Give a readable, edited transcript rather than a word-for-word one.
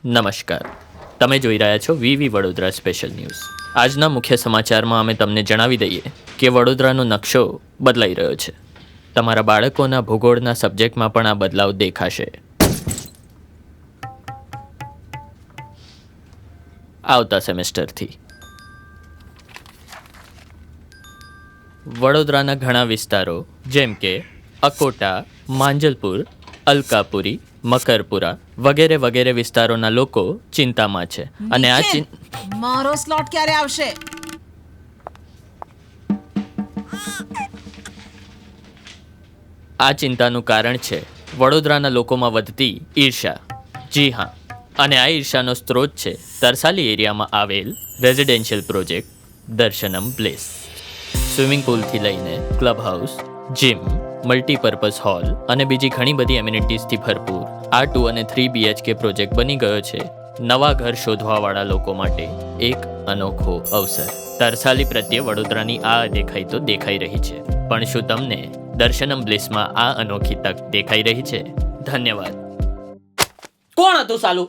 નમસ્કાર, તમે જોઈ રહ્યા છો વીવી વડોદરા સ્પેશિયલ ન્યૂઝ. આજના મુખ્ય સમાચારમાં અમે તમને જણાવી દઈએ કે વડોદરાનો નકશો બદલાઈ રહ્યો છે. તમારા બાળકોના ભૂગોળના સબ્જેક્ટમાં પણ આ બદલાવ દેખાશે. આવતા સેમેસ્ટરથી વડોદરાના ઘણા વિસ્તારો જેમ કે અકોટા, માંજલપુર, અલકાપુરી, મકરપુરા વગેરે વગેરે વિસ્તારોના લોકો ચિંતામાં છે અને મારો સ્લોટ ક્યારે આવશે? આ ચિંતાનું કારણ છે વડોદરાના લોકોમાં વધતી ઈર્ષા. જી હા, અને આ ઈર્ષાનો સ્ત્રોત છે તરસાલી એરિયામાં આવેલ residential project Darshanam Bless. Swimming પુલથી લઈને club house, gym, multipurpose hall અને બીજી ઘણી બધી એમ્યુનિટીઝથી ભરપૂર આ 2 અને 3 BHK પ્રોજેક્ટ બની ગયો છે નવા ઘર શોધવાવાળા લોકો માટે એક અનોખો અવસર. તરસાલી પ્રત્યે વડોદરાની આ દેખાઈ તો દેખાઈ રહી છે, પણ શું તમને દર્શનમ બ્લેસમાં આ અનોખી તક દેખાઈ રહી છે? ધન્યવાદ. કોણ હતું સાલું?